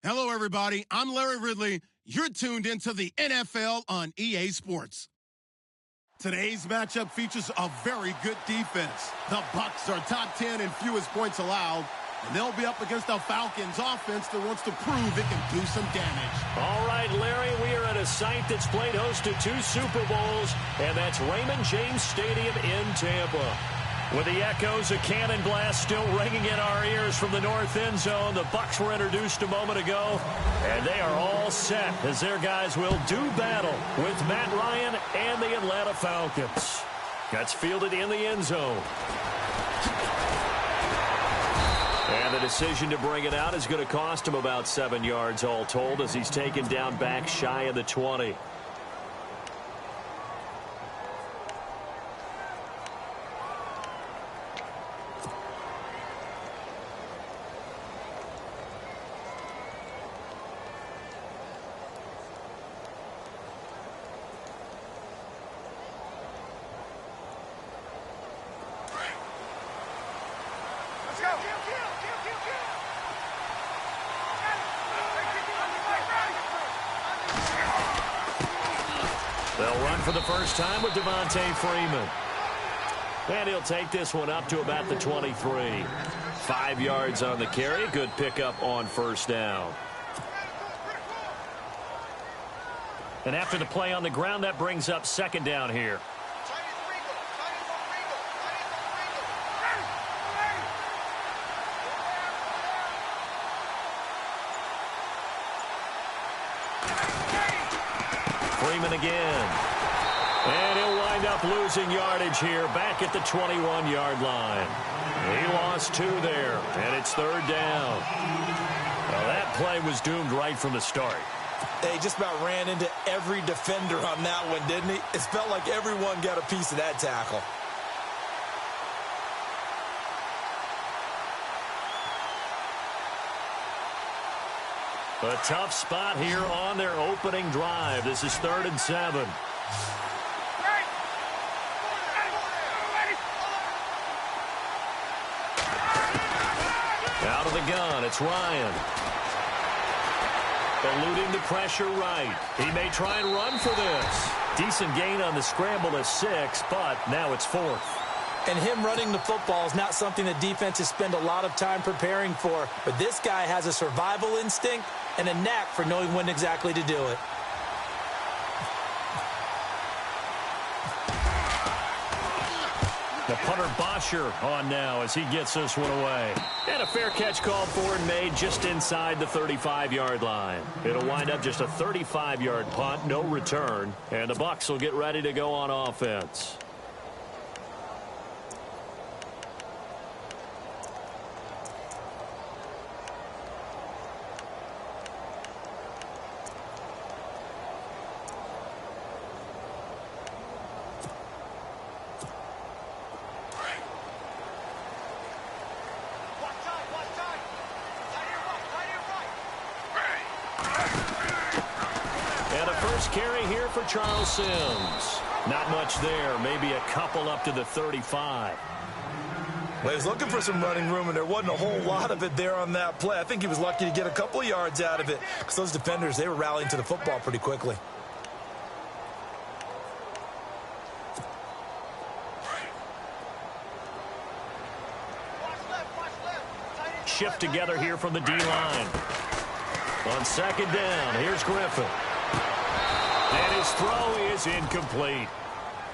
Hello, everybody. I'm Larry Ridley. You're tuned into the NFL on EA Sports. Today's matchup features a very good defense. The Bucs are top 10 in fewest points allowed, and they'll be up against the Falcons offense that wants to prove it can do some damage. All right, Larry, we are at a site that's played host to 2 Super Bowls, and that's Raymond James Stadium in Tampa. With the echoes of cannon blast still ringing in our ears from the north end zone, the Bucs were introduced a moment ago, and they are all set as their guys will do battle with Matt Ryan and the Atlanta Falcons. That's fielded in the end zone. And the decision to bring it out is going to cost him about 7 yards all told as he's taken down back shy of the 20. They'll run for the first time with Devontae Freeman. And he'll take this one up to about the 23. 5 yards on the carry. Good pickup on first down. And after the play on the ground, that brings up second down here. Freeman again. And he'll wind up losing yardage here back at the 21-yard line. He lost 2 there, and it's third down. Well, that play was doomed right from the start. They just about ran into every defender on that one, didn't he? It felt like everyone got a piece of that tackle. A tough spot here on their opening drive. This is 3rd and 7. Out of the gun, it's Ryan. Eluding the pressure right. He may try and run for this. Decent gain on the scramble is 6, but now it's 4th. And him running the football is not something that defenses spend a lot of time preparing for. But this guy has a survival instinct and a knack for knowing when exactly to do it. The punter Bosher on now as he gets this one away. And a fair catch called for and made just inside the 35-yard line. It'll wind up just a 35-yard punt, no return. And the Bucs will get ready to go on offense. Carry here for Charles Sims. Not much there. Maybe a couple up to the 35. Well, he was looking for some running room, and there wasn't a whole lot of it there on that play. I think he was lucky to get a couple of yards out of it because those defenders, they were rallying to the football pretty quickly. Shift together here from the D-line. On second down, here's Griffin. And his throw is incomplete.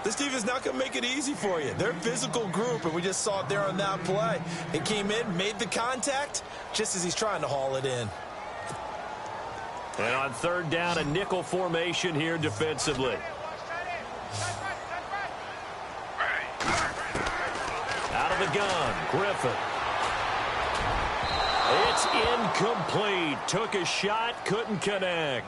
This team is not going to make it easy for you. They're a physical group, and we just saw it there on that play. It came in, made the contact, just as he's trying to haul it in. And on third down, a nickel formation here defensively. Out of the gun, Griffin. It's incomplete. Took a shot, couldn't connect.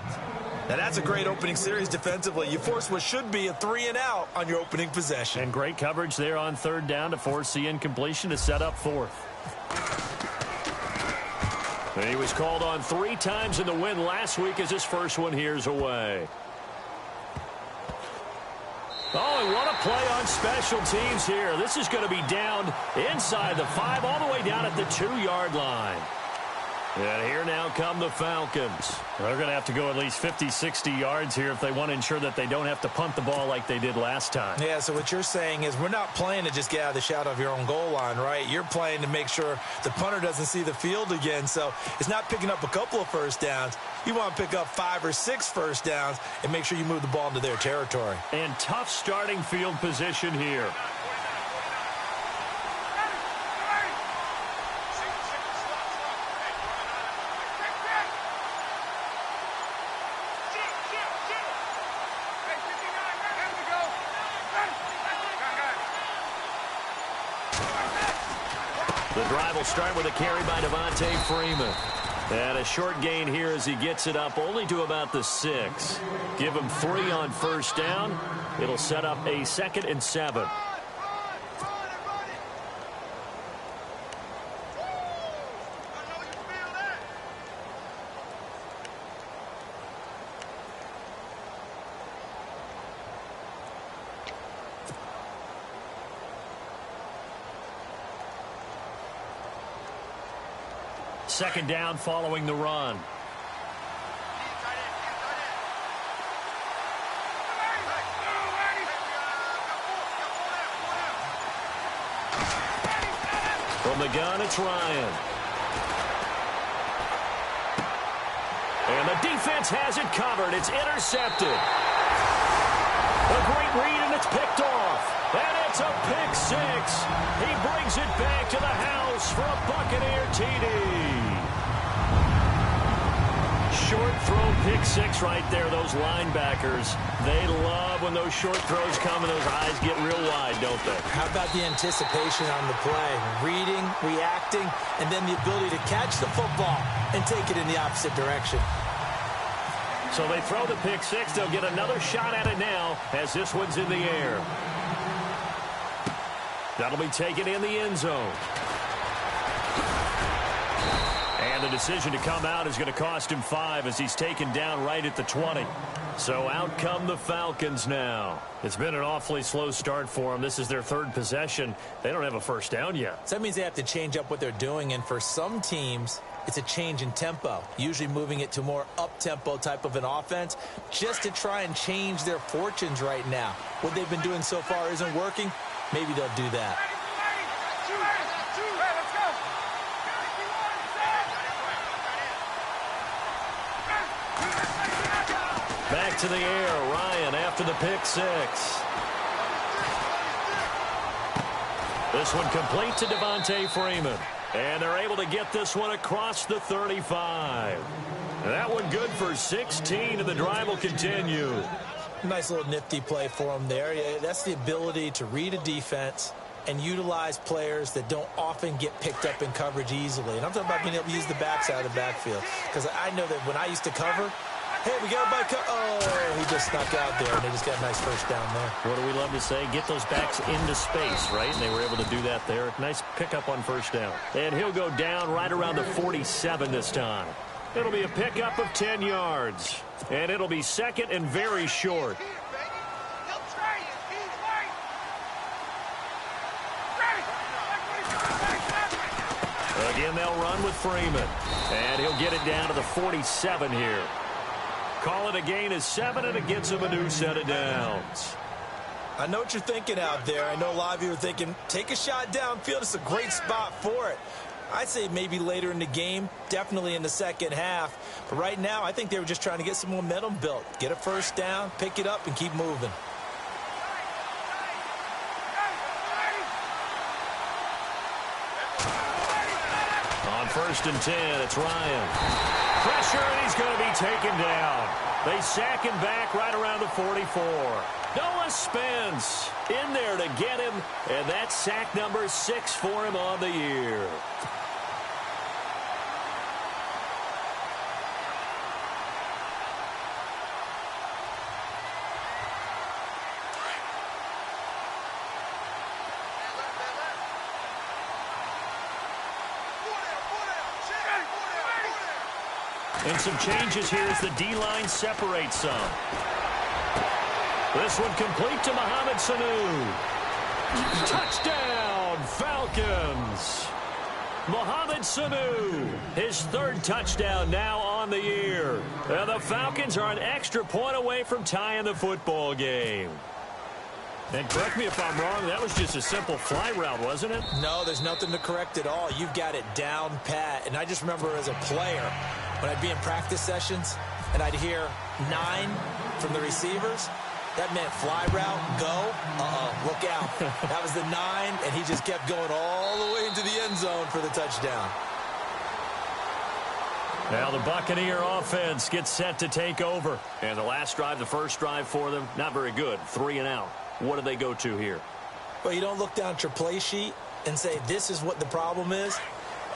Now, that's a great opening series defensively. You force what should be a 3-and-out on your opening possession. And great coverage there on third down to force the incompletion to set up 4th. And he was called on 3 times in the win last week as his first one here's away. Oh, and what a play on special teams here. This is going to be down inside the 5 all the way down at the 2-yard line. And here now come the Falcons. They're going to have to go at least 50, 60 yards here if they want to ensure that they don't have to punt the ball like they did last time. Yeah, so what you're saying is we're not playing to just get out of the shadow of your own goal line, right? You're playing to make sure the punter doesn't see the field again. So it's not picking up a couple of first downs. You want to pick up 5 or 6 first downs and make sure you move the ball into their territory. And tough starting field position here. The drive will start with a carry by Devontae Freeman. And a short gain here as he gets it up only to about the 6. Give him 3 on first down. It'll set up a 2nd and 7. Second down following the run. From the gun, it's Ryan. And the defense has it covered. It's intercepted. A great read, and it's picked off. And it's a pick 6. He brings it back to the house for a Buccaneer TD. Short throw pick 6 right there. Those linebackers, they love when those short throws come and those eyes get real wide, don't they? How about the anticipation on the play? Reading, reacting, and then the ability to catch the football and take it in the opposite direction. So they throw the pick 6. They'll get another shot at it now as this one's in the air. That'll be taken in the end zone. And the decision to come out is going to cost him 5 as he's taken down right at the 20. So out come the Falcons now. It's been an awfully slow start for them. This is their 3rd possession. They don't have a first down yet. So that means they have to change up what they're doing, and for some teams, it's a change in tempo, usually moving it to more up-tempo type of an offense just to try and change their fortunes right now. What they've been doing so far isn't working. Maybe they'll do that. Back to the air, Ryan after the pick 6. This one complete to Devontae Freeman. And they're able to get this one across the 35. That one good for 16, and the drive will continue. Nice little nifty play for him there. Yeah, that's the ability to read a defense and utilize players that don't often get picked up in coverage easily. And I'm talking about being able to use the backside of the backfield. Because I know that when I used to cover, hey, we got a oh, he just snuck out there, and they just got a nice first down there. What do we love to say? Get those backs into space, right? And they were able to do that there. Nice pickup on first down. And he'll go down right around the 47 this time. It'll be a pickup of 10 yards. And it'll be 2nd and very short. Again, they'll run with Freeman. And he'll get it down to the 47 here. Call it a gain of 7, and it gets him a new set of downs. I know what you're thinking out there. I know a lot of you are thinking, take a shot downfield. It's a great spot for it. I'd say maybe later in the game, definitely in the second half. But right now, I think they were just trying to get some momentum built. Get a first down, pick it up, and keep moving. On 1st and 10, it's Ryan. Pressure, and he's going to be taken down. They sack him back right around the 44. Noah Spence in there to get him, and that's sack number 6 for him on the year. And some changes here as the D-line separates some. This one complete to Mohamed Sanu. Touchdown, Falcons. Mohamed Sanu, his third touchdown now on the year. And the Falcons are an extra point away from tying the football game. And correct me if I'm wrong, that was just a simple fly route, wasn't it? No, there's nothing to correct at all. You've got it down pat. And I just remember as a player, when I'd be in practice sessions and I'd hear 9 from the receivers, that meant fly route, go, look out. That was the 9, and he just kept going all the way into the end zone for the touchdown. Now the Buccaneer offense gets set to take over. And the last drive, the first drive for them, not very good. 3 and out. What do they go to here? Well, you don't look down at your play sheet and say, this is what the problem is.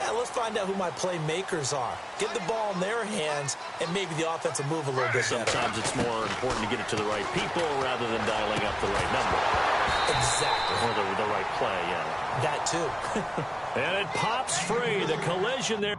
Let's find out who my playmakers are. Get the ball in their hands, and maybe the offense will move a little bit better. Sometimes it's more important to get it to the right people rather than dialing up the right number. Exactly. Or the right play, yeah. That too. And it pops free. The collision there.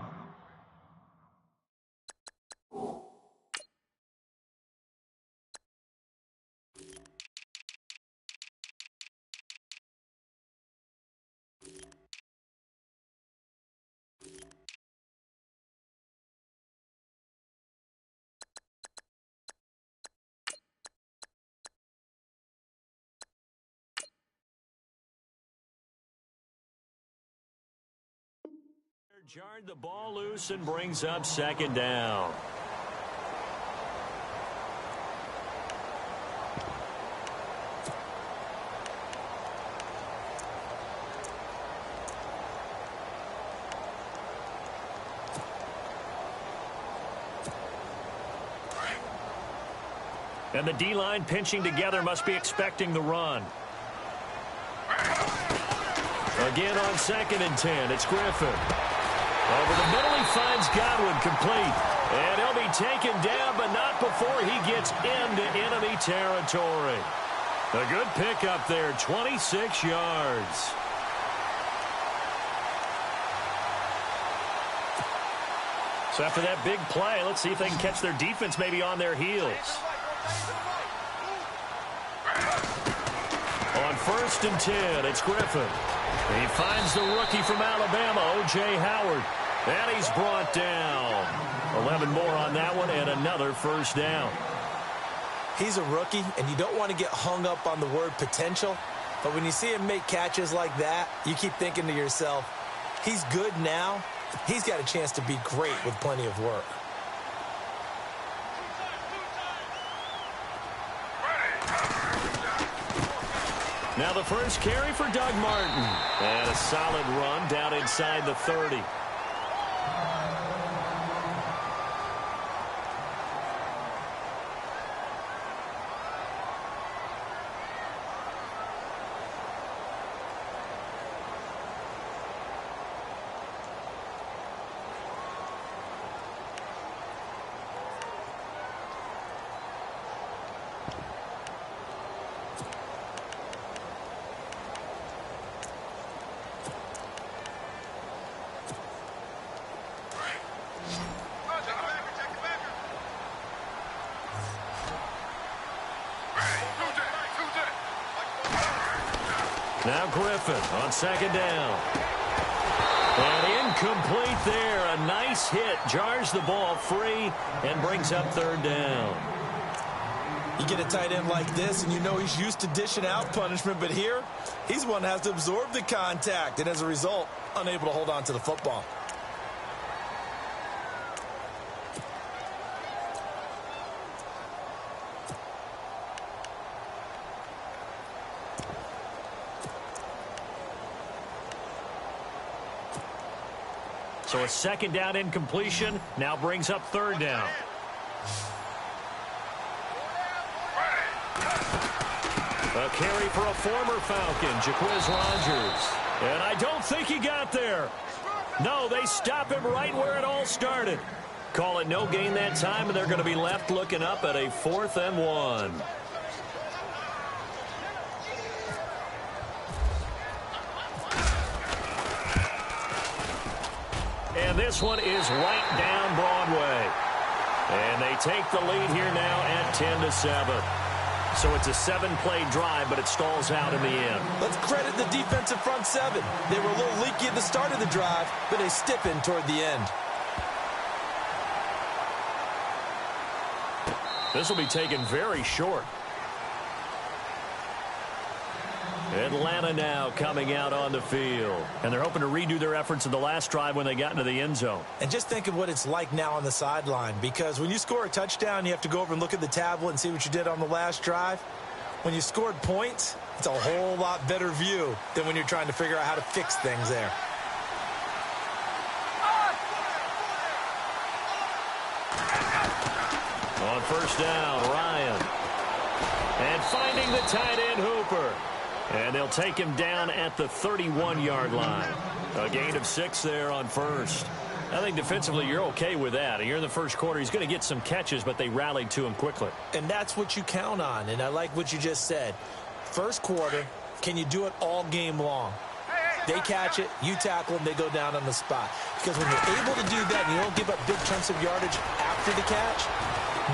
Jarred the ball loose and brings up second down. And the D-line pinching together must be expecting the run. Again on 2nd and 10, it's Griffin. Over the middle, he finds Godwin complete. And he'll be taken down, but not before he gets into enemy territory. A good pickup there, 26 yards. So after that big play, let's see if they can catch their defense maybe on their heels. On 1st and 10, it's Griffin. He finds the rookie from Alabama, O.J. Howard. And he's brought down. 11 more on that one and another first down. He's a rookie, and you don't want to get hung up on the word potential. But when you see him make catches like that, you keep thinking to yourself, he's good now. He's got a chance to be great with plenty of work. Now the first carry for Doug Martin. And a solid run down inside the 30. Now Griffin on 2nd down. And incomplete there. A nice hit. Jars the ball free and brings up 3rd down. You get a tight end like this, and you know he's used to dishing out punishment, but here, he's one that has to absorb the contact, and as a result, unable to hold on to the football. So a 2nd down incompletion now brings up 3rd down. A carry for a former Falcon, Jaquiz Rogers. And I don't think he got there. No, they stop him right where it all started. Call it no gain that time, and they're going to be left looking up at a 4th and 1. And this one is right down Broadway. And they take the lead here now at 10-7. So it's a 7-play drive, but it stalls out in the end. Let's credit the defensive front seven. They were a little leaky at the start of the drive, but they stiffened toward the end. This will be taken very short. Atlanta now coming out on the field. And they're hoping to redo their efforts in the last drive when they got into the end zone. And just think of what it's like now on the sideline, because when you score a touchdown, you have to go over and look at the tablet and see what you did on the last drive. When you scored points, it's a whole lot better view than when you're trying to figure out how to fix things there. On first down, Ryan. And finding the tight end, Hooper. And they'll take him down at the 31-yard line. A gain of 6 there on first. I think defensively you're okay with that. You're in the first quarter. He's going to get some catches, but they rallied to him quickly. And that's what you count on. And I like what you just said. First quarter, can you do it all game long? They catch it, you tackle them, they go down on the spot. Because when you're able to do that and you don't give up big chunks of yardage after the catch,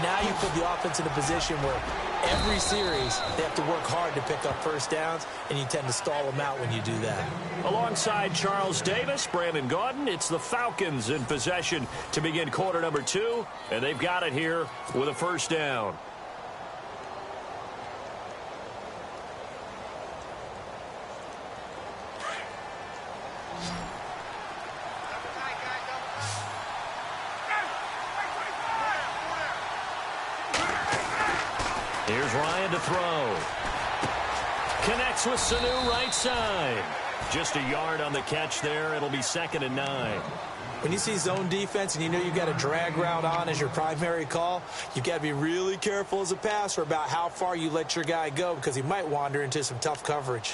now you put the offense in a position where every series they have to work hard to pick up first downs, and you tend to stall them out when you do that. Alongside Charles Davis, Brandon Gaudin, it's the Falcons in possession to begin quarter number 2, and they've got it here with a first down. Here's Ryan to throw. Connects with Sanu right side. Just a yard on the catch there. It'll be 2nd and 9. When you see zone defense and you know you've got a drag route on as your primary call, you've got to be really careful as a passer about how far you let your guy go, because he might wander into some tough coverage.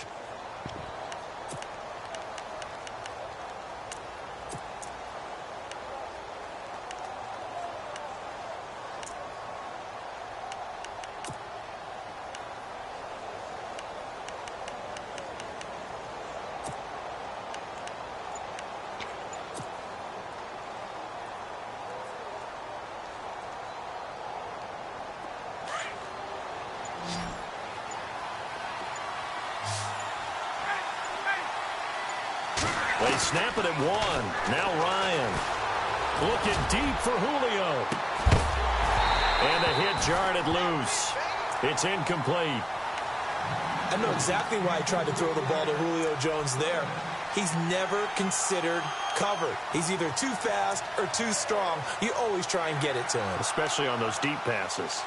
They snap it at 1. Now Ryan. Looking deep for Julio. And the hit jarred it loose. It's incomplete. I know exactly why he tried to throw the ball to Julio Jones there. He's never considered covered. He's either too fast or too strong. You always try and get it to him. Especially on those deep passes.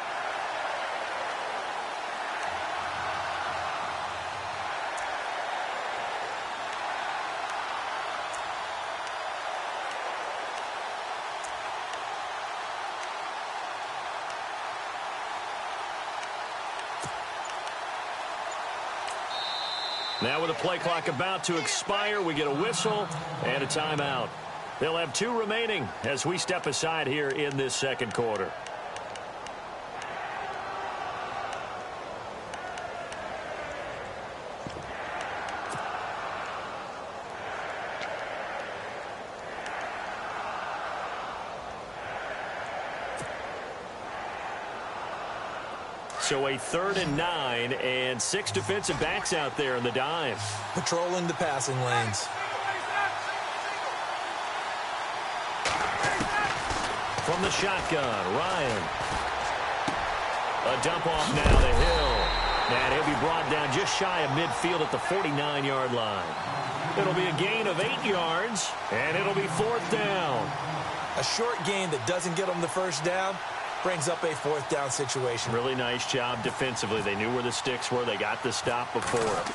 Now with the play clock about to expire, we get a whistle and a timeout. They'll have 2 remaining as we step aside here in this second quarter. So a 3rd and 9 and 6 defensive backs out there in the dime. Patrolling the passing lanes. From the shotgun, Ryan. A dump off now to Hill. And he'll be brought down just shy of midfield at the 49-yard line. It'll be a gain of 8 yards, and it'll be 4th down. A short gain that doesn't get them the first down brings up a 4th down situation. Really nice job defensively. They knew where the sticks were. They got the stop before it.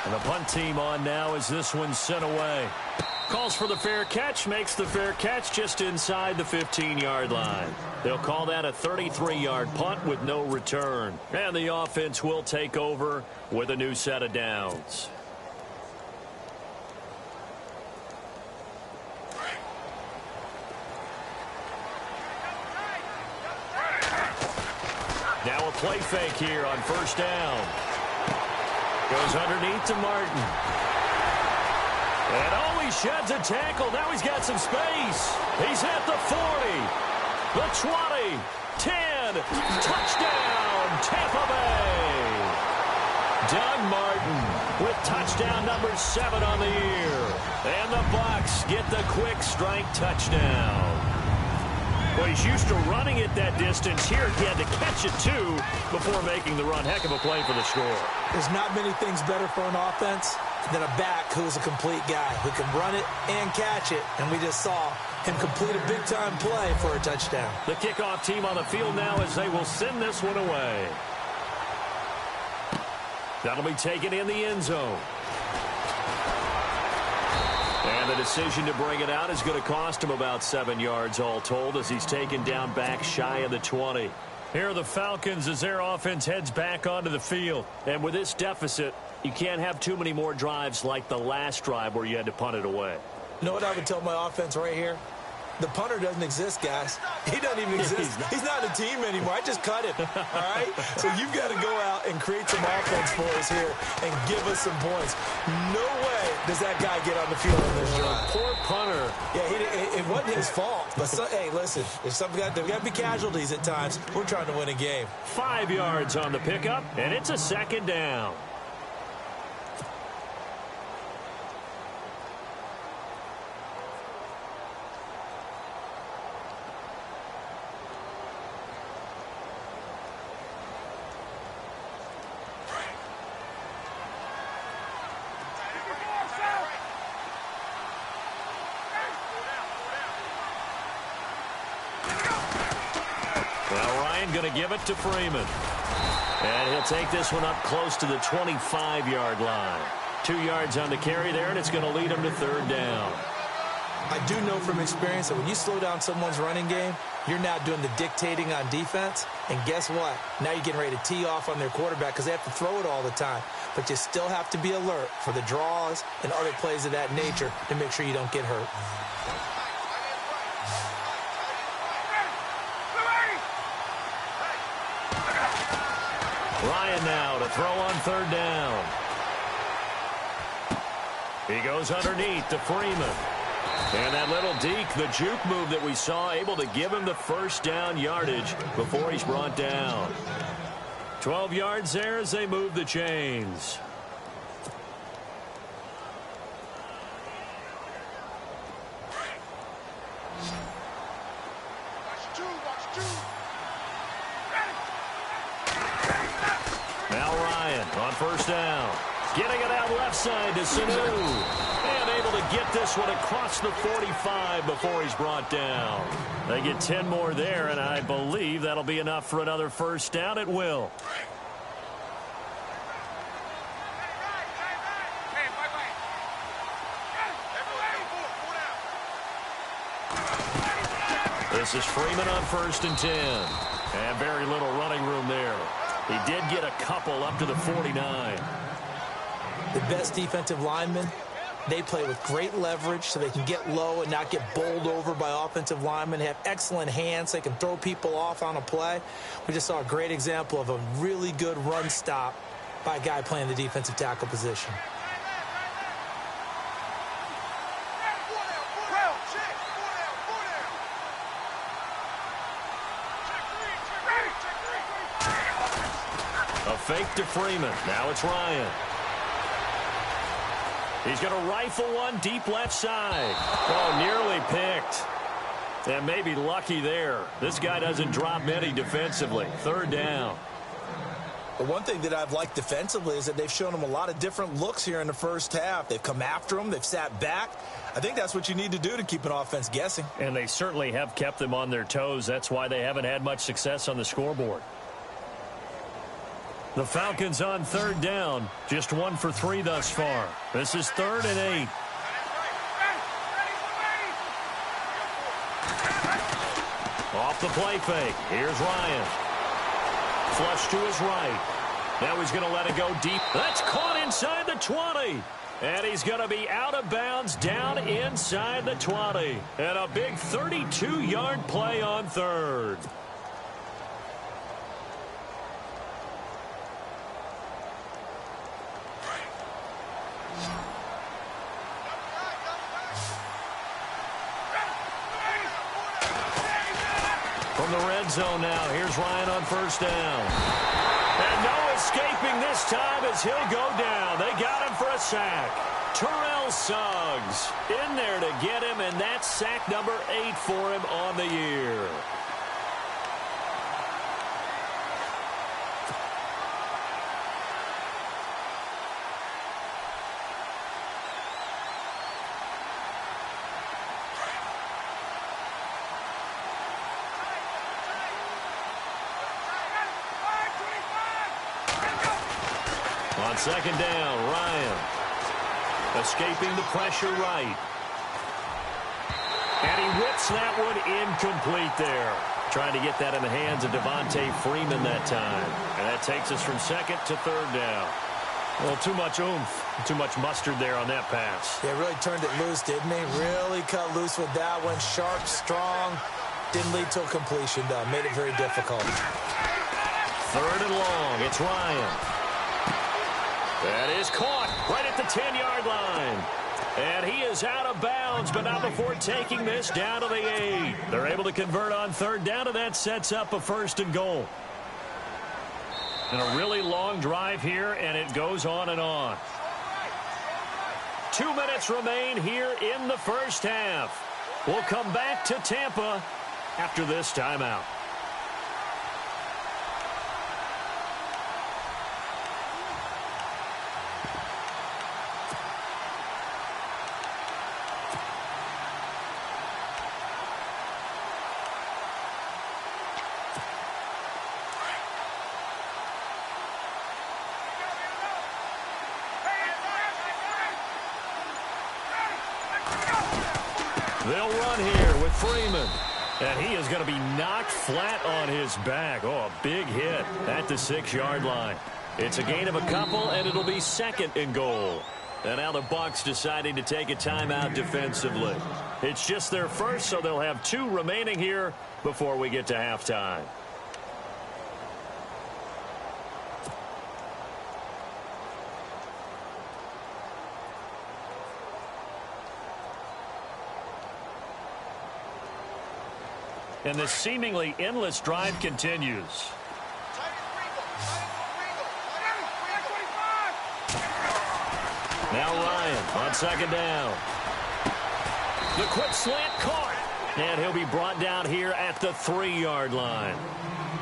And the punt team on now as this one's sent away. Calls for the fair catch, makes the fair catch just inside the 15-yard line. They'll call that a 33-yard punt with no return. And the offense will take over with a new set of downs. Now a play fake here on first down. Goes underneath to Martin. And oh, he sheds a tackle. Now he's got some space. He's at the 40, the 20, 10. Touchdown, from Tampa Bay. Doug Martin with touchdown number 7 on the year. And the Bucs get the quick strike touchdown. Well, he's used to running it that distance. Here he had to catch it, too, before making the run. Heck of a play for the score. There's not many things better for an offense than a back who is a complete guy who can run it and catch it. And we just saw him complete a big-time play for a touchdown. The kickoff team on the field now as they will send this one away. That'll be taken in the end zone. And the decision to bring it out is going to cost him about 7 yards all told as he's taken down back shy of the 20. Here are the Falcons as their offense heads back onto the field. And with this deficit, you can't have too many more drives like the last drive where you had to punt it away. You know what I would tell my offense right here? The punter doesn't exist, guys. He doesn't even exist. He's not a team anymore. I just cut him, all right? So you've got to go out and create some offense for us here and give us some points. No way does that guy get on the field on this drive. Poor punter. Yeah, it wasn't his fault. But, hey, listen, there's got to be casualties at times. We're trying to win a game. 5 yards on the pickup, and it's a second down. Going to give it to Freeman. And he'll take this one up close to the 25-yard line. 2 yards on the carry there, and it's going to lead him to third down. I do know from experience that when you slow down someone's running game, you're now doing the dictating on defense. And guess what? Now you're getting ready to tee off on their quarterback because they have to throw it all the time. But you still have to be alert for the draws and other plays of that nature to make sure you don't get hurt. Ryan now to throw on third down. He goes underneath to Freeman. And that little deke, the juke move that we saw, able to give him the first down yardage before he's brought down. 12 yards there as they move the chains. On first down, getting it out left side to Sanu. And able to get this one across the 45 before he's brought down. They get 10 more there, and I believe that'll be enough for another first down. It will. This is Freeman on 1st and 10. And very little running room there. He did get a couple up to the 49. The best defensive linemen, they play with great leverage so they can get low and not get bowled over by offensive linemen. They have excellent hands. They can throw people off on a play. We just saw a great example of a really good run stop by a guy playing the defensive tackle position. Fake to Freeman. Now it's Ryan. He's going to rifle one deep left side. Oh, nearly picked. And maybe lucky there. This guy doesn't drop many defensively. Third down. The one thing that I've liked defensively is that they've shown him a lot of different looks here in the first half. They've come after him. They've sat back. I think that's what you need to do to keep an offense guessing. And they certainly have kept them on their toes. That's why they haven't had much success on the scoreboard. The Falcons on third down. Just 1 for 3 thus far. This is 3rd and 8. Off the play fake. Here's Ryan. Flush to his right. Now he's going to let it go deep. That's caught inside the 20. And he's going to be out of bounds down inside the 20. And a big 32-yard play on third. From the red zone now, here's Ryan on first down. And no escaping this time as he'll go down. They got him for a sack. Terrell Suggs in there to get him, and that's sack number 8 for him on the year. On second down, Ryan escaping the pressure right. And he whips that one incomplete there. Trying to get that in the hands of Devontae Freeman that time. And that takes us from second to third down. Well, too much oomph, too much mustard there on that pass. Yeah, really turned it loose, didn't he? Really cut loose with that one. Sharp, strong. Didn't lead to a completion, though. Made it very difficult. Third and long. It's Ryan. That is caught right at the 10-yard line. And he is out of bounds, but not before taking this down to the 8. They're able to convert on third down, and that sets up a first and goal. And a really long drive here, and it goes on and on. 2 minutes remain here in the first half. We'll come back to Tampa after this timeout. They'll run here with Freeman. And he is going to be knocked flat on his back. Oh, a big hit at the 6-yard line. It's a gain of a couple, and it'll be second and goal. And now the Bucs deciding to take a timeout defensively. It's just their first, so they'll have 2 remaining here before we get to halftime. And this seemingly endless drive continues. Now Ryan on second down. The quick slant caught. And he'll be brought down here at the 3-yard line.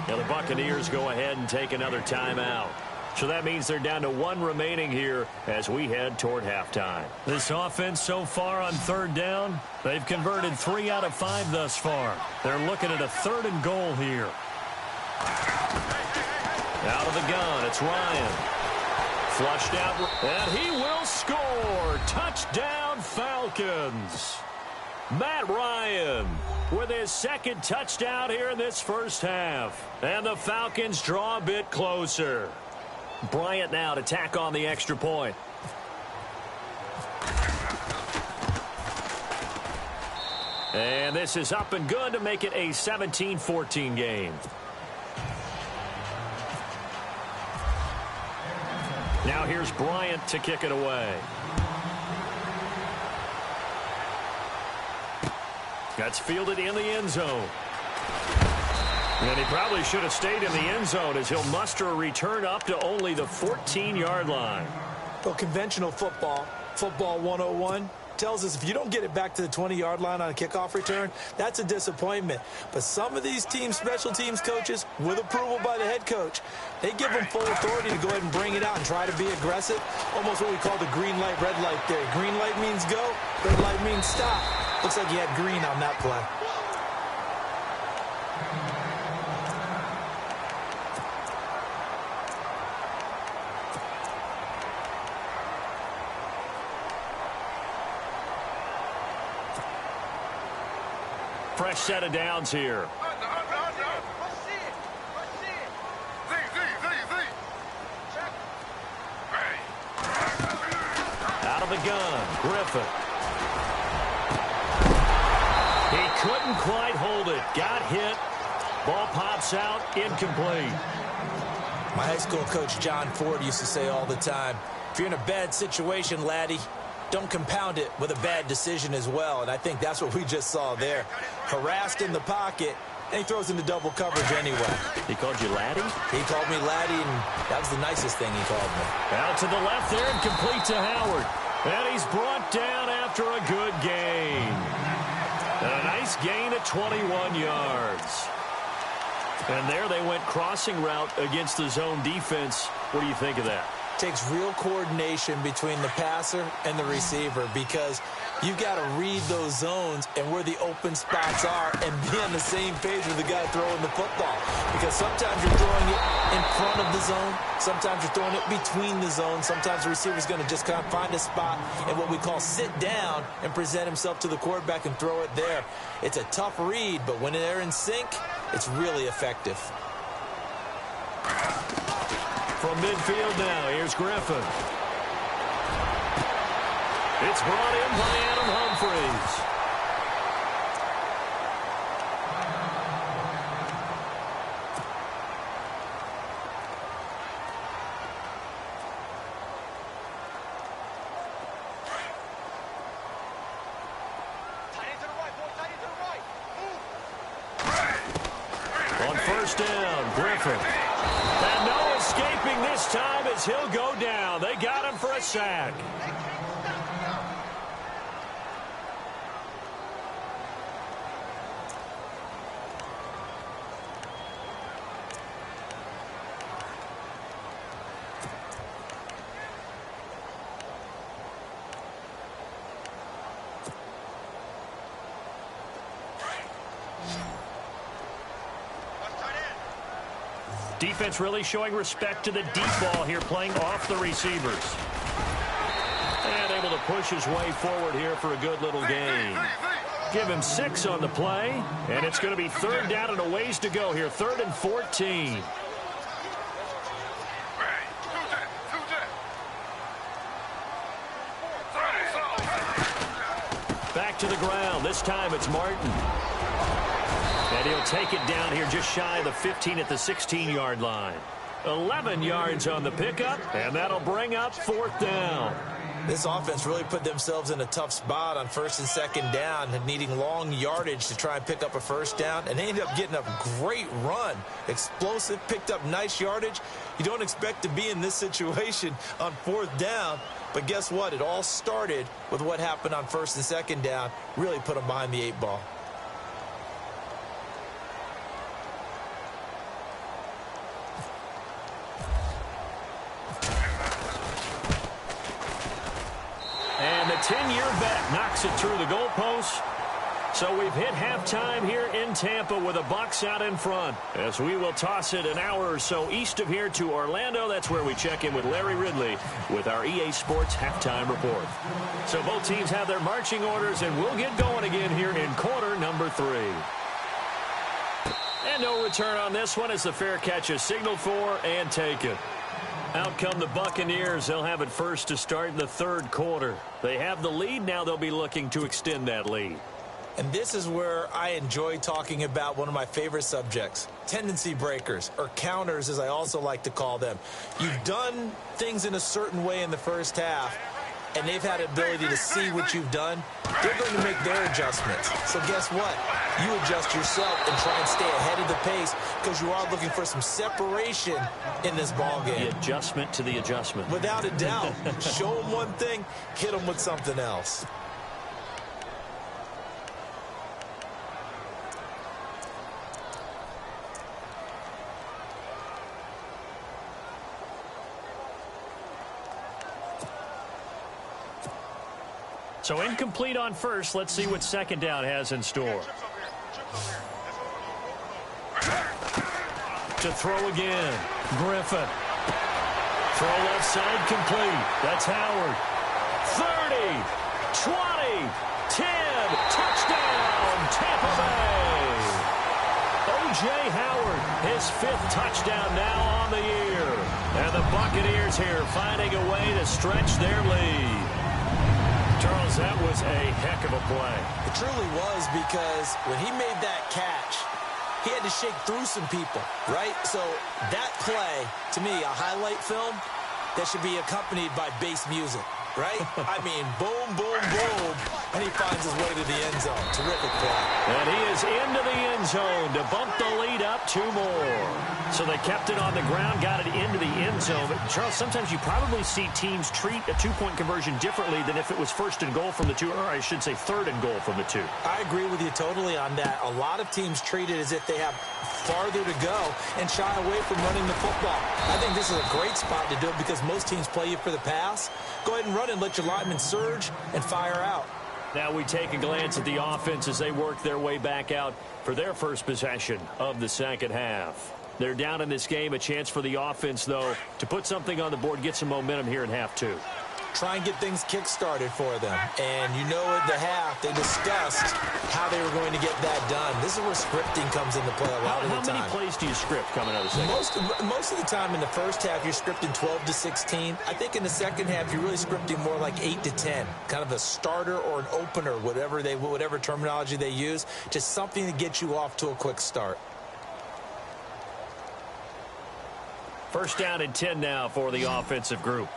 Now the Buccaneers go ahead and take another timeout. So that means they're down to 1 remaining here as we head toward halftime. This offense so far on third down, they've converted 3 out of 5 thus far. They're looking at a third and goal here. Out of the gun, it's Ryan. Flushed out, and he will score. Touchdown, Falcons. Matt Ryan with his second touchdown here in this first half. And the Falcons draw a bit closer. Bryant now to tack on the extra point. And this is up and good to make it a 17-14 game. Now here's Bryant to kick it away. That's fielded in the end zone. And he probably should have stayed in the end zone as he'll muster a return up to only the 14-yard line. Well, conventional football 101, tells us if you don't get it back to the 20-yard line on a kickoff return, that's a disappointment. But some of these teams, special teams coaches, with approval by the head coach, they give them full authority to go ahead and bring it out and try to be aggressive. Almost what we call the green light, red light theory. Green light means go, red light means stop. Looks like he had green on that play. Fresh set of downs here. Out of the gun, Griffin. He couldn't quite hold it. Got hit. Ball pops out, incomplete. My high school coach, John Ford, used to say all the time, if you're in a bad situation, laddie, don't compound it with a bad decision as well. And I think that's what we just saw there. Harassed in the pocket, and he throws into double coverage anyway. He called you Laddie? He called me Laddie, and that was the nicest thing he called me. Out to the left there and complete to Howard. And he's brought down after a good gain. And a nice gain at 21 yards. And there they went crossing route against the zone defense. What do you think of that? Takes real coordination between the passer and the receiver, because you've got to read those zones and where the open spots are and be on the same page with the guy throwing the football. Because sometimes you're throwing it in front of the zone. Sometimes you're throwing it between the zones. Sometimes the receiver's going to just kind of find a spot and what we call sit down and present himself to the quarterback and throw it there. It's a tough read, but when they're in sync, it's really effective. From midfield now, here's Griffin. It's brought in by Adam Humphries. On first down, Griffin. And no escaping this time as he'll go down. They got him for a sack. Defense really showing respect to the deep ball here, playing off the receivers. And able to push his way forward here for a good little gain. Give him 6 on the play, and it's going to be third down and a ways to go here, 3rd and 14. Back to the ground. This time it's Martin. And he'll take it down here just shy of the 15 at the 16-yard line. 11 yards on the pickup, and that'll bring up 4th down. This offense really put themselves in a tough spot on 1st and 2nd down, and needing long yardage to try and pick up a 1st down, and they ended up getting a great run. Explosive, picked up nice yardage. You don't expect to be in this situation on 4th down, but guess what? It all started with what happened on 1st and 2nd down. Really put them behind the 8 ball. And the 10-year vet knocks it through the goalpost. So we've hit halftime here in Tampa with the Bucs out in front, as we will toss it an hour or so east of here to Orlando. That's where we check in with Larry Ridley with our EA Sports halftime report. So both teams have their marching orders, and we'll get going again here in quarter number 3. And no return on this one as the fair catch is signaled for and taken. Out come the Buccaneers. They'll have it first to start in the 3rd quarter. They have the lead. Now they'll be looking to extend that lead. And this is where I enjoy talking about one of my favorite subjects, tendency breakers, or counters as I also like to call them. You've done things in a certain way in the first half, and they've had the ability to see what you've done. They're going to make their adjustments. So guess what? You adjust yourself and try and stay ahead of the pace, because you are looking for some separation in this ballgame. The adjustment to the adjustment. Without a doubt. Show them one thing, hit them with something else. So incomplete on first. Let's see what 2nd down has in store. To throw again. Griffin. Throw left side complete. That's Howard. 30, 20, 10. Touchdown, Tampa Bay. O.J. Howard, his 5th touchdown now on the year. And the Buccaneers here finding a way to stretch their lead. Charles, that was a heck of a play. It truly was, because when he made that catch, he had to shake through some people, right? So that play, to me, a highlight film that should be accompanied by bass music. right? I mean, boom, boom, boom, and he finds his way to the end zone. Terrific play. And he is into the end zone to bump the lead up 2 more. So they kept it on the ground, got it into the end zone. But, Charles, sometimes you probably see teams treat a two-point conversion differently than if it was first and goal from the 2, or I should say third and goal from the 2. I agree with you totally on that. A lot of teams treat it as if they have farther to go and shy away from running the football. I think this is a great spot to do it because most teams play you for the pass. Go ahead and run and let your linemen surge and fire out. Now we take a glance at the offense as they work their way back out for their first possession of the second half. They're down in this game. A chance for the offense, though, to put something on the board, get some momentum here in half 2. Try and get things kick-started for them. And you know at the half, they discussed how they were going to get that done. This is where scripting comes into play a lot of the time. How many plays do you script coming out of the second? Most of the time in the first half, you're scripting 12 to 16. I think in the second half, you're really scripting more like 8 to 10. Kind of a starter or an opener, whatever terminology they use. Just something to get you off to a quick start. First down and 10 now for the offensive group.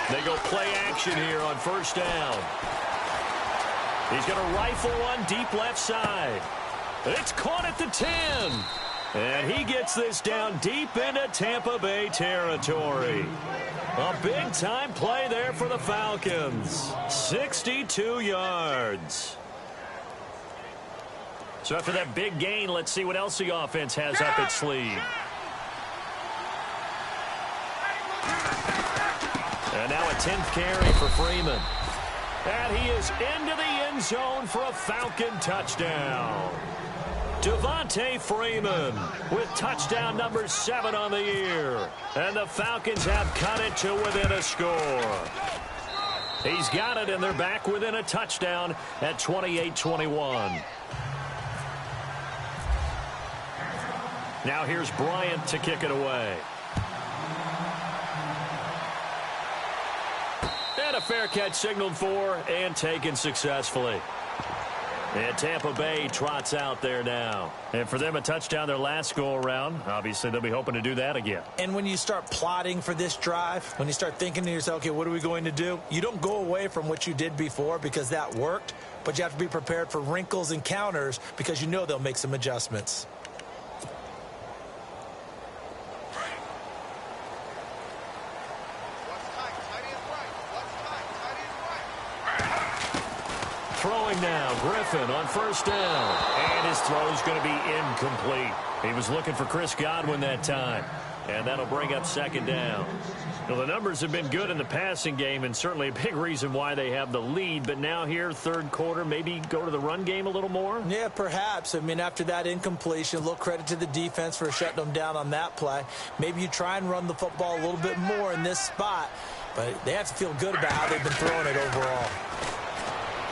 They go play action here on first down. He's going to rifle one deep left side. It's caught at the 10. And he gets this down deep into Tampa Bay territory. A big-time play there for the Falcons. 62 yards. So after that big gain, let's see what else the offense has up its sleeve. And now a 10th carry for Freeman. And he is into the end zone for a Falcon touchdown. Devontae Freeman with touchdown number 7 on the year. And the Falcons have cut it to within a score. He's got it, and they're back within a touchdown at 28-21. Now here's Bryant to kick it away. And a fair catch signaled for and taken successfully. And Tampa Bay trots out there now. And for them, a touchdown their last go-around. Obviously, they'll be hoping to do that again. And when you start plotting for this drive, when you start thinking to yourself, okay, what are we going to do? You don't go away from what you did before because that worked, but you have to be prepared for wrinkles and counters because you know they'll make some adjustments. Throwing now, Griffin on first down. And his throw is going to be incomplete. He was looking for Chris Godwin that time. And that'll bring up second down. Well, the numbers have been good in the passing game, and certainly a big reason why they have the lead. But now here, third quarter, maybe go to the run game a little more? Yeah, perhaps. I mean, after that incompletion, a little credit to the defense for shutting them down on that play. Maybe you try and run the football a little bit more in this spot. But they have to feel good about how they've been throwing it overall.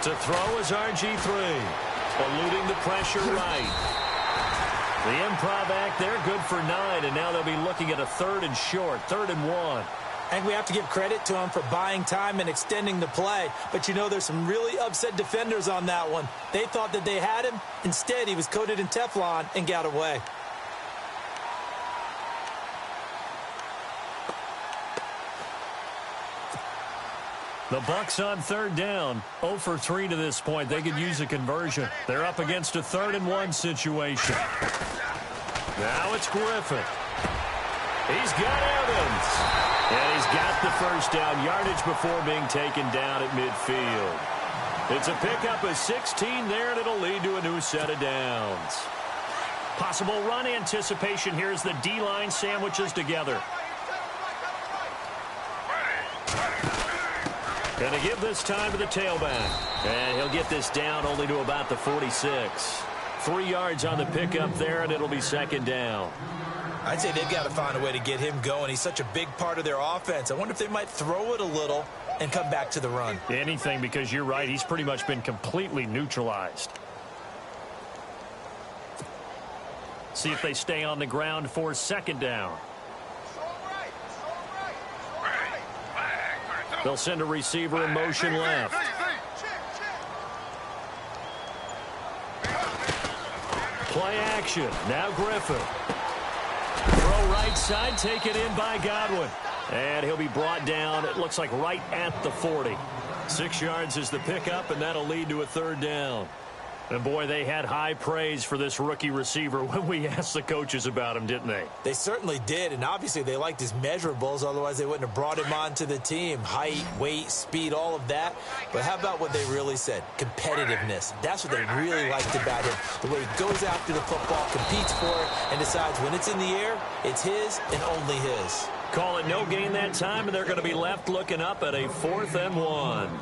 To throw is RG3, eluding the pressure right. The improv act, they're good for 9, and now they'll be looking at a 3rd and short, 3rd and 1. And we have to give credit to him for buying time and extending the play. But, you know, there's some really upset defenders on that one. They thought that they had him. Instead, he was coated in Teflon and got away. The Bucs on 3rd down, 0 for 3 to this point. They could use a conversion. They're up against a 3rd and 1 situation. Now it's Griffin. He's got Evans. And he's got the first down yardage before being taken down at midfield. It's a pickup of 16 there, and it'll lead to a new set of downs. Possible run anticipation here as the D-line sandwiches together. Going to give this time to the tailback. And he'll get this down only to about the 46. 3 yards on the pickup there, and it'll be second down. I'd say they've got to find a way to get him going. He's such a big part of their offense. I wonder if they might throw it a little and come back to the run. Anything, because you're right. He's pretty much been completely neutralized. See if they stay on the ground for second down. They'll send a receiver in motion left. Play action. Now Griffin. Throw right right side, taken in by Godwin. And he'll be brought down, it looks like right at the 40. 6 yards is the pickup, and that'll lead to a third down. And, boy, they had high praise for this rookie receiver when we asked the coaches about him, didn't they? They certainly did, and obviously they liked his measurables. Otherwise, they wouldn't have brought him onto the team. Height, weight, speed, all of that. But how about what they really said? Competitiveness. That's what they really liked about him. The way he goes after the football, competes for it, and decides when it's in the air, it's his and only his. Call it no gain that time, and they're going to be left looking up at a 4th and 1.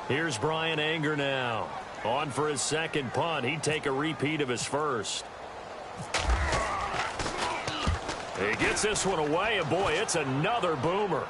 Here's Brian Anger now. On for his second punt. He'd take a repeat of his first. He gets this one away, and boy, it's another boomer.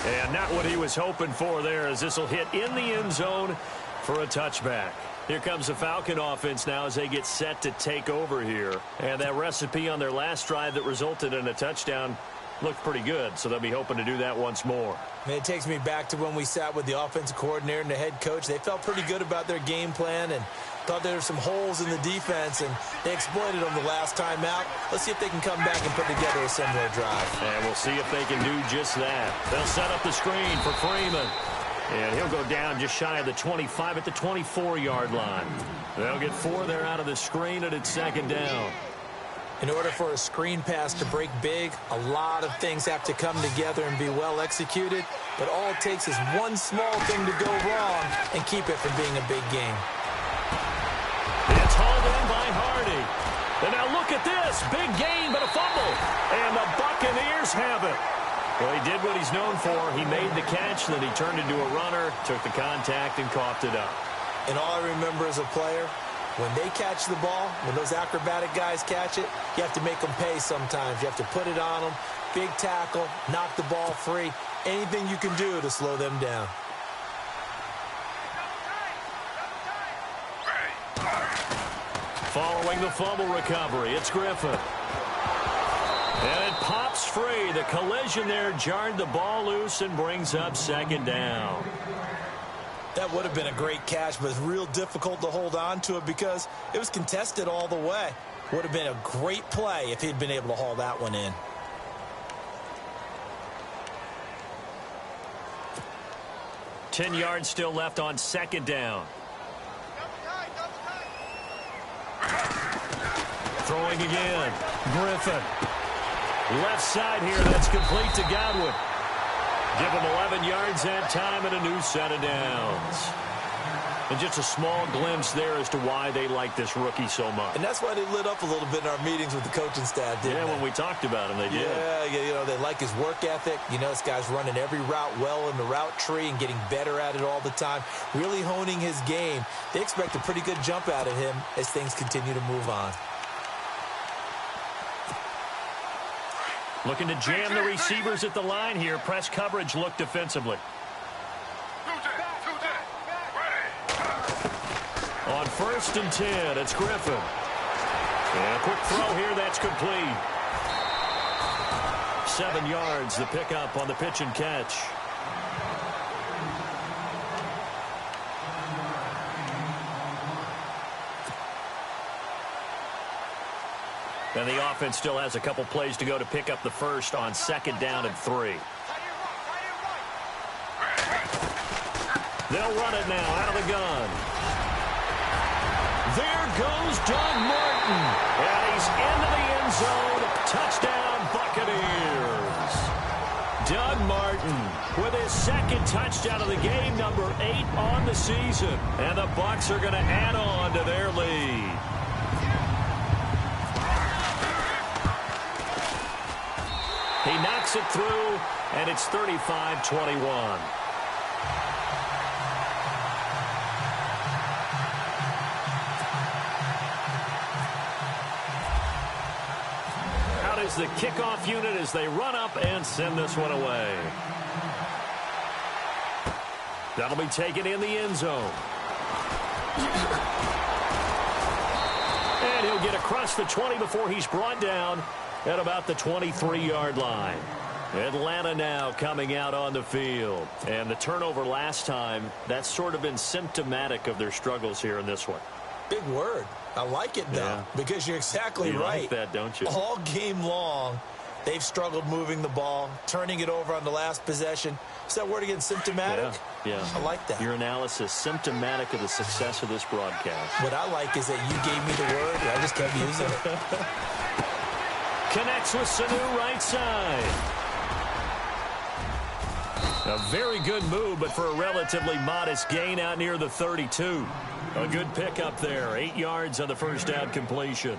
And not what he was hoping for there, as this will hit in the end zone for a touchback. Here comes the Falcon offense now as they get set to take over here. And that recipe on their last drive that resulted in a touchdown looked pretty good, so they'll be hoping to do that once more. And it takes me back to when we sat with the offensive coordinator and the head coach. They felt pretty good about their game plan and thought there were some holes in the defense, and they exploited them the last time out. Let's see if they can come back and put together a similar drive. And we'll see if they can do just that. They'll set up the screen for Freeman. And he'll go down just shy of the 25 at the 24-yard line. They'll get 4 there out of the screen, and it's second down. In order for a screen pass to break big, a lot of things have to come together and be well executed. But all it takes is one small thing to go wrong and keep it from being a big game. It's hauled in by Hardy. And now look at this. Big gain, but a fumble. And the Buccaneers have it. Well, he did what he's known for. He made the catch, then he turned into a runner, took the contact, and coughed it up. And all I remember as a player, when they catch the ball, when those acrobatic guys catch it, you have to make them pay sometimes. You have to put it on them, big tackle, knock the ball free, anything you can do to slow them down. Following the fumble recovery, it's Griffin. And it pops free. The collision there jarred the ball loose and brings up second down. That would have been a great catch, but it's real difficult to hold on to it because it was contested all the way. Would have been a great play if he'd been able to haul that one in. Ten yards still left on second down. Throwing again. Griffin. Left side here. That's complete to Godwin. Give him 11 yards that time and a new set of downs. And just a small glimpse there as to why they like this rookie so much. And that's why they lit up a little bit in our meetings with the coaching staff, didn't they? When we talked about him, they did. Yeah, you know, they like his work ethic. You know, this guy's running every route well in the route tree and getting better at it all the time, really honing his game. They expect a pretty good jump out of him as things continue to move on. Looking to jam the receivers at the line here. Press coverage look defensively. On 1st and 10, it's Griffin. And a quick throw here, that's complete. 7 yards, the pickup on the pitch and catch. And the offense still has a couple plays to go to pick up the first on second down and 3. They'll run it now out of the gun. There goes Doug Martin. And he's into the end zone. Touchdown, Buccaneers. Doug Martin with his second touchdown of the game, number 8 on the season. And the Bucs are going to add on to their lead. He knocks it through, and it's 35-21. How does the kickoff unit as they run up and send this one away? That'll be taken in the end zone. And he'll get across the 20 before he's brought down at about the 23-yard line. Atlanta now coming out on the field. And the turnover last time, that's sort of been symptomatic of their struggles here in this one. Big word. I like it, though, because you're exactly right. You like that, don't you? All game long, they've struggled moving the ball, turning it over on the last possession. Is that word again, symptomatic? Yeah. I like that. Your analysis, symptomatic of the success of this broadcast. What I like is that you gave me the word, and I just kept using it. Connects with Sanu right side. A very good move, but for a relatively modest gain out near the 32. A good pickup there. 8 yards on the first down completion.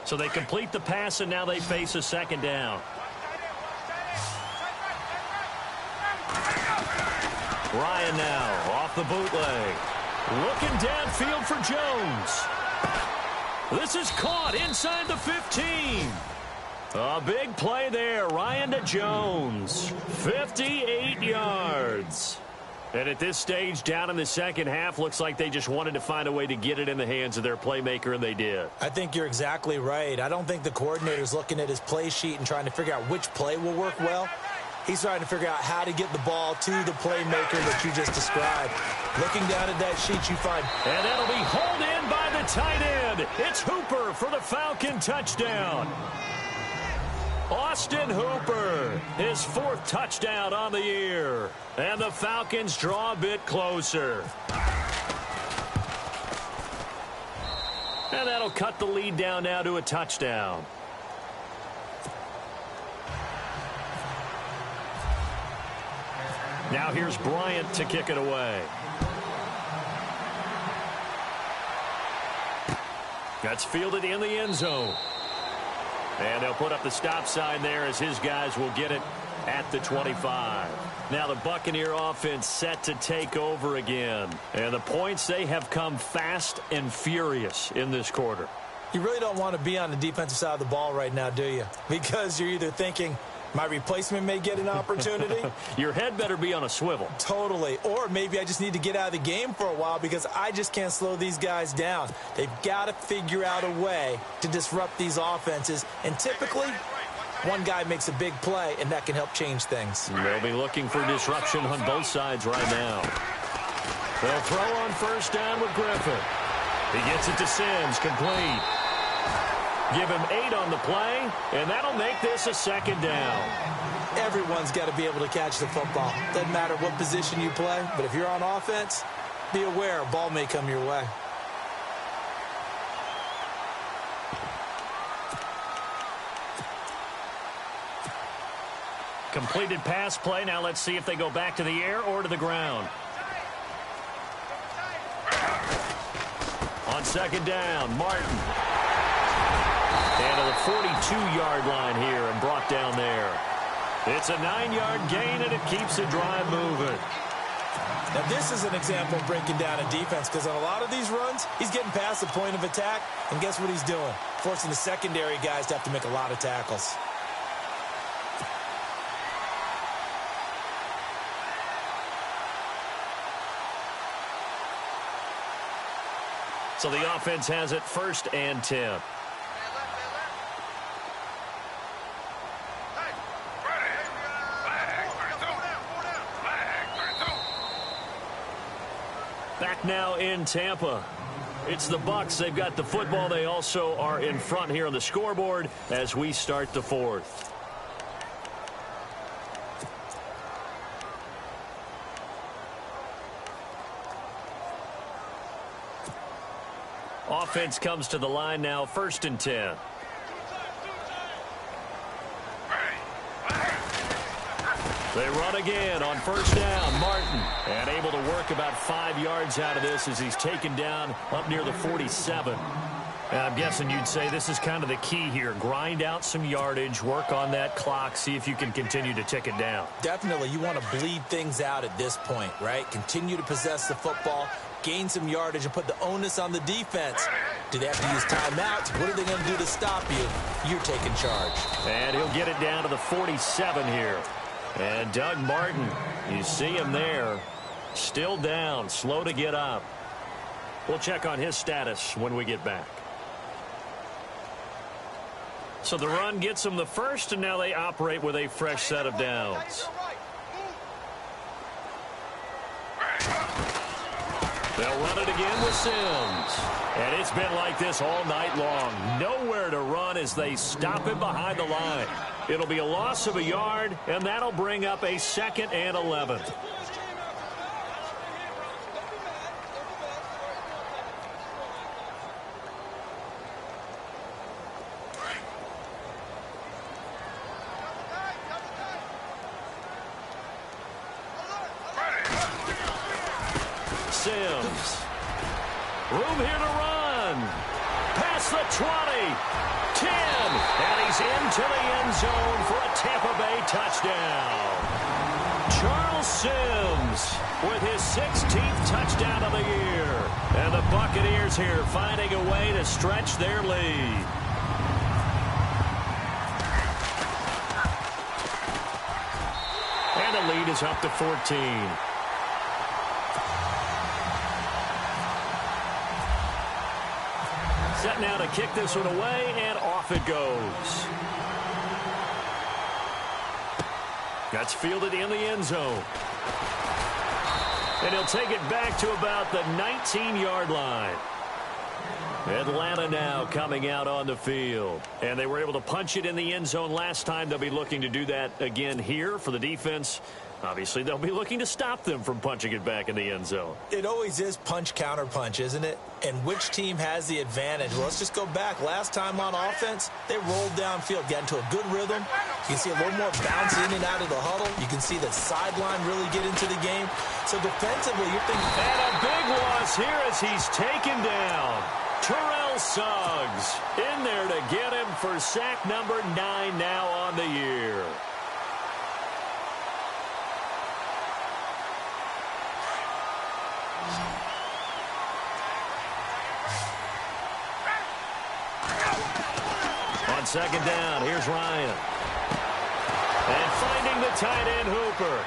So they complete the pass, and now they face a second down. Ryan now off the bootleg. Looking downfield for Jones. This is caught inside the 15. A big play there. Ryan to Jones. 58 yards. And at this stage, down in the second half, looks like they just wanted to find a way to get it in the hands of their playmaker, and they did. I think you're exactly right. I don't think the coordinator's looking at his play sheet and trying to figure out which play will work well. He's trying to figure out how to get the ball to the playmaker that you just described. Looking down at that sheet, you find... And that'll be hauled in by the tight end. It's Hooper for the Falcon touchdown. Austin Hooper, his 4th touchdown on the year. And the Falcons draw a bit closer. And that'll cut the lead down now to a touchdown. Now here's Bryant to kick it away. That's fielded in the end zone. And they'll put up the stop sign there as his guys will get it at the 25. Now the Buccaneer offense set to take over again. And the points, they have come fast and furious in this quarter. You really don't want to be on the defensive side of the ball right now, do you? Because you're either thinking, my replacement may get an opportunity. Your head better be on a swivel. Totally. Or maybe I just need to get out of the game for a while because I just can't slow these guys down. They've got to figure out a way to disrupt these offenses. And typically, one guy makes a big play, and that can help change things. They'll be looking for disruption on both sides right now. They'll throw on first down with Griffin. He gets it to Sims, complete. Give him 8 on the play, and that'll make this a second down. Everyone's got to be able to catch the football. Doesn't matter what position you play, but if you're on offense, be aware a ball may come your way. Completed pass play. Now let's see if they go back to the air or to the ground. On second down, Martin. And to the 42-yard line here and brought down there. It's a 9-yard gain, and it keeps the drive moving. Now, this is an example of breaking down a defense because on a lot of these runs, he's getting past the point of attack, and guess what he's doing? Forcing the secondary guys to have to make a lot of tackles. So the offense has it 1st and 10. Back now in Tampa. It's the Bucs. They've got the football. They also are in front here on the scoreboard as we start the 4th. Offense comes to the line now, 1st and 10. They run again on first down. Martin, and able to work about 5 yards out of this as he's taken down up near the 47. And I'm guessing you'd say this is kind of the key here. Grind out some yardage, work on that clock, see if you can continue to tick it down. Definitely. You want to bleed things out at this point, right? Continue to possess the football, gain some yardage, and put the onus on the defense. Do they have to use timeouts? What are they going to do to stop you? You're taking charge. And he'll get it down to the 47 here. And Doug Martin, you see him there, still down, slow to get up. We'll check on his status when we get back. So the run gets them the first, and now they operate with a fresh set of downs. They'll run it again with Sims. And it's been like this all night long. Nowhere to run as they stop him behind the line. It'll be a loss of a yard, and that'll bring up a 2nd and 11. Sims. Room here to run. Past the 20. 10. And he's into the end zone for a Tampa Bay touchdown. Charles Sims with his 16th touchdown of the year. And the Buccaneers here finding a way to stretch their lead. And the lead is up to 14. Set now to kick this one away, and off it goes. That's fielded in the end zone. And he'll take it back to about the 19-yard line. Atlanta now coming out on the field. And they were able to punch it in the end zone last time. They'll be looking to do that again here for the defense. Obviously, they'll be looking to stop them from punching it back in the end zone. It always is punch, counter punch, isn't it? And which team has the advantage? Well, let's just go back. Last time on offense, they rolled downfield, got into a good rhythm. You can see a little more bounce in and out of the huddle. You can see the sideline really get into the game. So defensively, you're thinking... And a big loss here as he's taken down. Terrell Suggs in there to get him for sack number 9 now on the year. On second down, here's Ryan. And finding the tight end Hooper.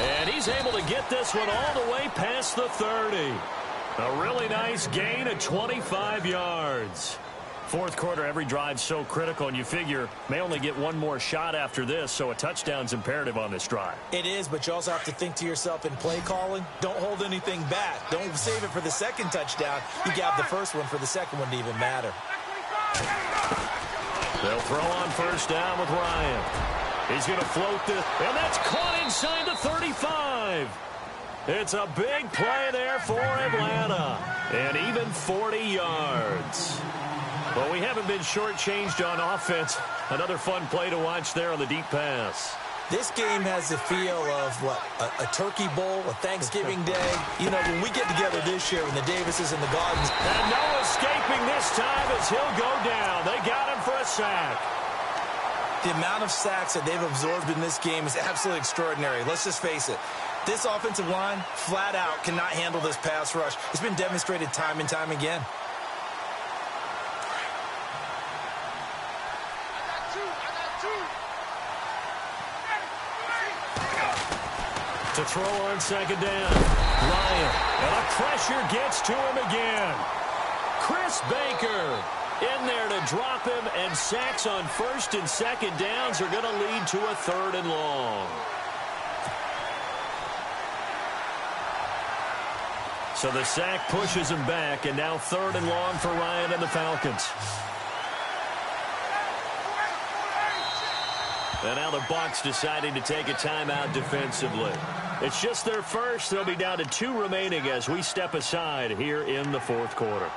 And he's able to get this one all the way past the 30. A really nice gain of 25 yards. Fourth quarter, every drive's so critical, and you figure may only get one more shot after this, so a touchdown's imperative on this drive. It is, but you also have to think to yourself in play calling, don't hold anything back. Don't save it for the second touchdown. You got the first one for the second one to even matter. They'll throw on first down with Ryan. He's going to float this, and that's caught inside the 35. It's a big play there for Atlanta, and even 40 yards. Well, we haven't been shortchanged on offense. Another fun play to watch there on the deep pass. This game has the feel of, what, a turkey bowl, a Thanksgiving day. You know, when we get together this year in the Davises and the Gardens. And no escaping this time as he'll go down. They got him for a sack. The amount of sacks that they've absorbed in this game is absolutely extraordinary. Let's just face it. This offensive line, flat out, cannot handle this pass rush. It's been demonstrated time and time again. To throw on second down. Ryan. And the pressure gets to him again. Chris Baker in there to drop him, and sacks on first and second downs are going to lead to a 3rd and long. So the sack pushes him back, and now 3rd and long for Ryan and the Falcons. And now the Bucs deciding to take a timeout defensively. It's just their first. They'll be down to 2 remaining as we step aside here in the fourth quarter.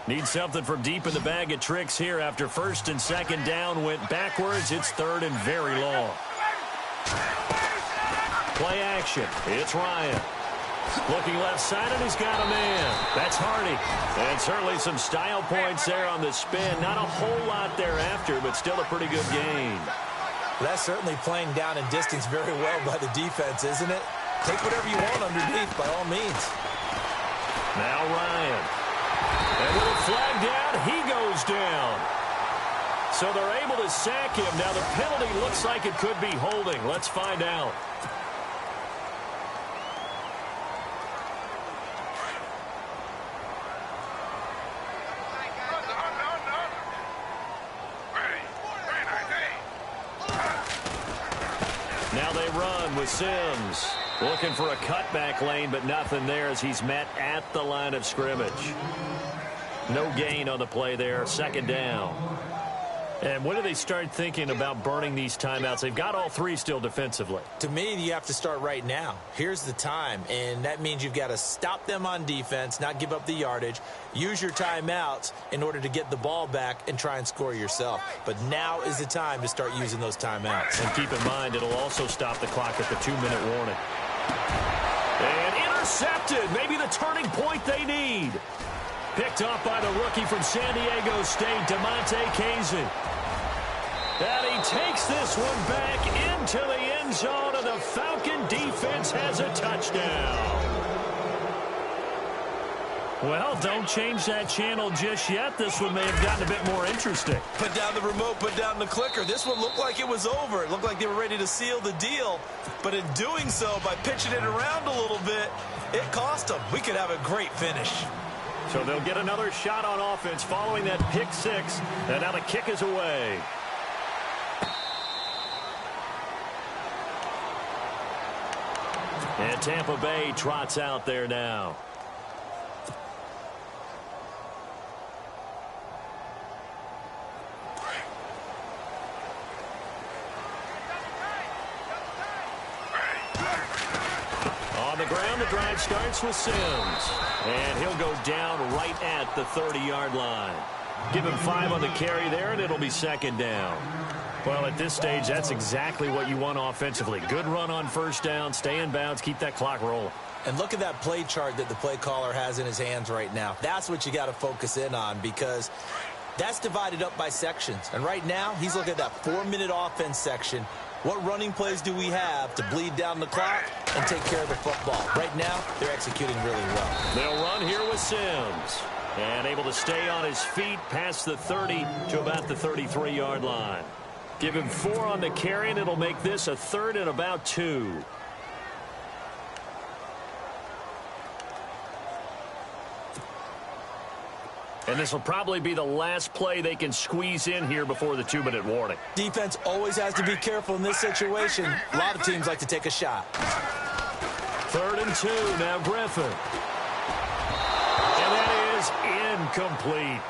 Need something from deep in the bag of tricks here after first and second down went backwards. It's 3rd and very long. Play action. It's Ryan. Looking left side, and he's got a man. That's Hardy. And certainly some style points there on the spin. Not a whole lot thereafter, but still a pretty good gain. That's certainly playing down in distance very well by the defense, isn't it? Take whatever you want underneath, by all means. Now Ryan. And with a flag down, he goes down. So they're able to sack him. Now the penalty looks like it could be holding. Let's find out. Now they run with Sims. Looking for a cutback lane, but nothing there as he's met at the line of scrimmage. No gain on the play there. Second down. And when do they start thinking about burning these timeouts? They've got all three still defensively. To me, you have to start right now. Here's the time, and that means you've got to stop them on defense, not give up the yardage, use your timeouts in order to get the ball back and try and score yourself. But now is the time to start using those timeouts. And keep in mind, it'll also stop the clock at the 2-minute warning. And intercepted. Maybe the turning point they need. Picked up by the rookie from San Diego State, DeMonte Kazin. And he takes this one back into the end zone, and the Falcon defense has a touchdown. Well, don't change that channel just yet. This one may have gotten a bit more interesting. Put down the remote, put down the clicker. This one looked like it was over. It looked like they were ready to seal the deal. But in doing so, by pitching it around a little bit, it cost them. We could have a great finish. So they'll get another shot on offense following that pick six. And now the kick is away. And Tampa Bay trots out there now. On the ground, the drive starts with Sims. And he'll go down right at the 30-yard line. Give him 5 on the carry there, and it'll be second down. Well, at this stage, that's exactly what you want offensively. Good run on first down, stay in bounds, keep that clock rolling. And look at that play chart that the play caller has in his hands right now. That's what you got to focus in on, because that's divided up by sections. And right now, he's looking at that 4-minute offense section. What running plays do we have to bleed down the clock and take care of the football? Right now, they're executing really well. They'll run here with Sims. And able to stay on his feet past the 30 to about the 33-yard line. Give him 4 on the carry, and it'll make this a 3rd and about 2. And this will probably be the last play they can squeeze in here before the 2-minute warning. Defense always has to be careful in this situation. A lot of teams like to take a shot. 3rd and 2, now Griffin. And that is incomplete.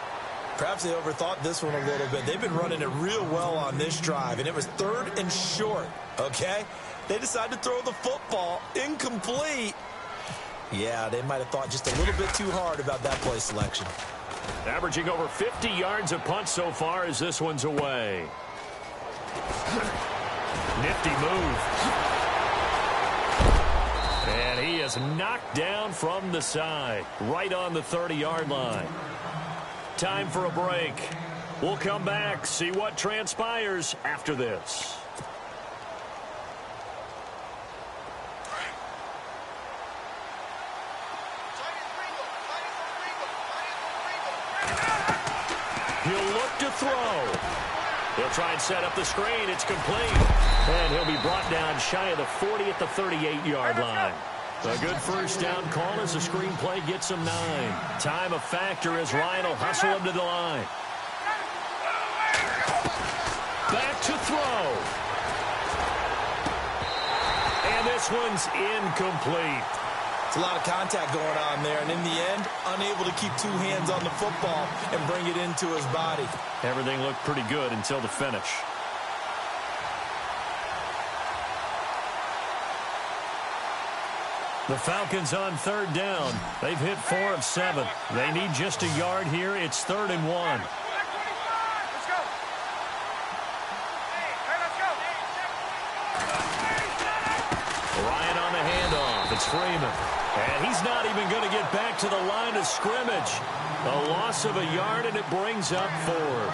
Perhaps they overthought this one a little bit. They've been running it real well on this drive, and it was 3rd and short, okay? They decided to throw the football incomplete. Yeah, they might have thought just a little bit too hard about that play selection. Averaging over 50 yards a punt so far as this one's away. Nifty move. And he is knocked down from the side, right on the 30-yard line. Time for a break. We'll come back, see what transpires after this. He'll look to throw. He'll try and set up the screen. It's complete. And he'll be brought down shy of the 40 at the 38-yard line. A good first down call as the screen play gets him 9. Time a factor as Ryan will hustle him to the line. Back to throw. And this one's incomplete. It's a lot of contact going on there, and in the end, unable to keep 2 hands on the football and bring it into his body. Everything looked pretty good until the finish. The Falcons on 3rd down. They've hit 4 of 7. They need just a yard here. It's 3rd and 1. Ryan Freeman. And he's not even going to get back to the line of scrimmage. A loss of a yard, and it brings up 4th.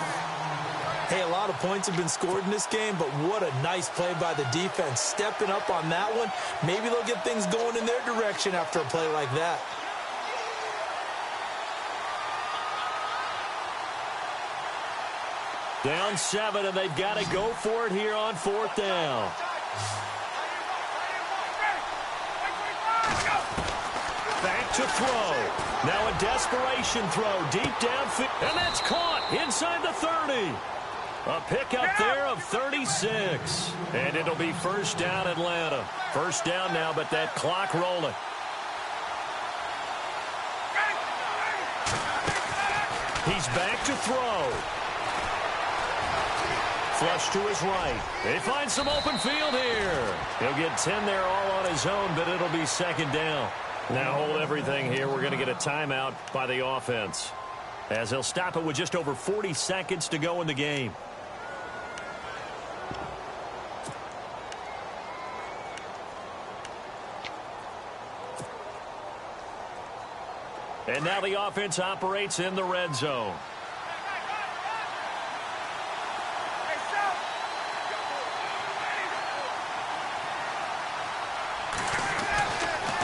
Hey, a lot of points have been scored in this game, but what a nice play by the defense. Stepping up on that one, maybe they'll get things going in their direction after a play like that. Down 7, and they've got to go for it here on 4th down. Back to throw. Now a desperation throw deep downfield, and that's caught inside the 30. A pickup there of 36. And it'll be 1st down, Atlanta. 1st down now, but that clock rolling. He's back to throw. Flush to his right. They find some open field here. He'll get 10 there all on his own, but it'll be 2nd down. Now hold everything here. We're going to get a timeout by the offense, as they'll stop it with just over 40 seconds to go in the game. And now the offense operates in the red zone.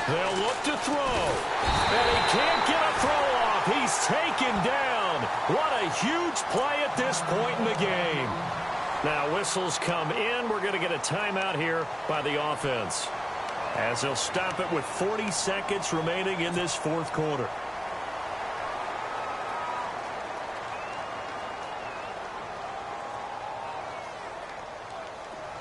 They'll look to throw. And he can't get a throw off. He's taken down. What a huge play at this point in the game. Now whistles come in. We're going to get a timeout here by the offense, as they'll stop it with 40 seconds remaining in this 4th quarter.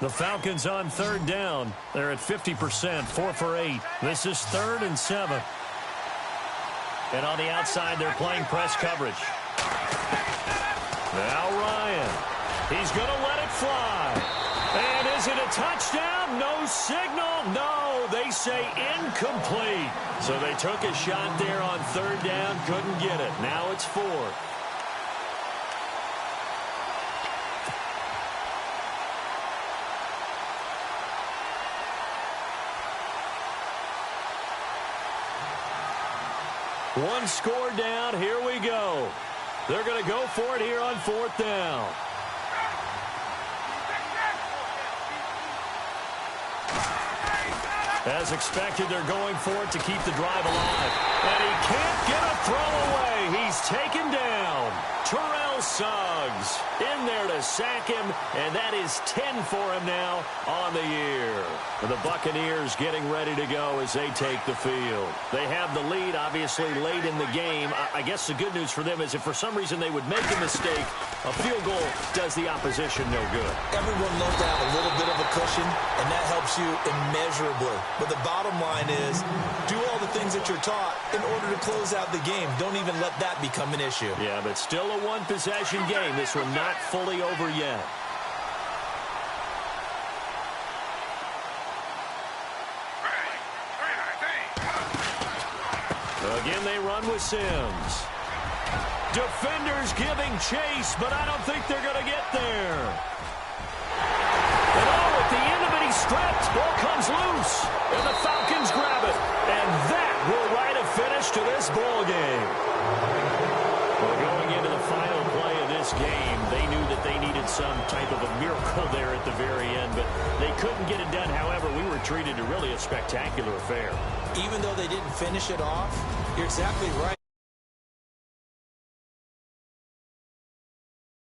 The Falcons on 3rd down. They're at 50%, 4 for 8. This is 3rd and 7. And on the outside, they're playing press coverage. Now Ryan. He's going to let it fly. And is it a touchdown? No signal. No, they say incomplete. So they took a shot there on 3rd down, couldn't get it. Now it's 4th. One score down. Here we go. They're going to go for it here on 4th down. As expected, they're going for it to keep the drive alive. And he can't get a throw away. He's taken down. Terrell Suggs in there to sack him, and that is 10 for him now on the year. The Buccaneers getting ready to go as they take the field. They have the lead, obviously, late in the game. I guess the good news for them is if for some reason they would make a mistake, a field goal does the opposition no good. Everyone loves to have a little bit of a cushion, and that helps you immeasurably. But the bottom line is, do all the things that you're taught in order to close out the game. Don't even let that become an issue. Yeah, but still a one-possession game. This one not fully over yet. Again, they run with Sims. Defenders giving chase, but I don't think they're going to get there. And oh, at the end of it, he's stripped. Ball comes loose, and the Falcons grab it. And that will write a finish to this ball game. Well, going into the final play of this game, they knew that they needed some type of a miracle there at the very end, but they couldn't get it done. However, we were treated to really a spectacular affair. Even though they didn't finish it off, you're exactly right.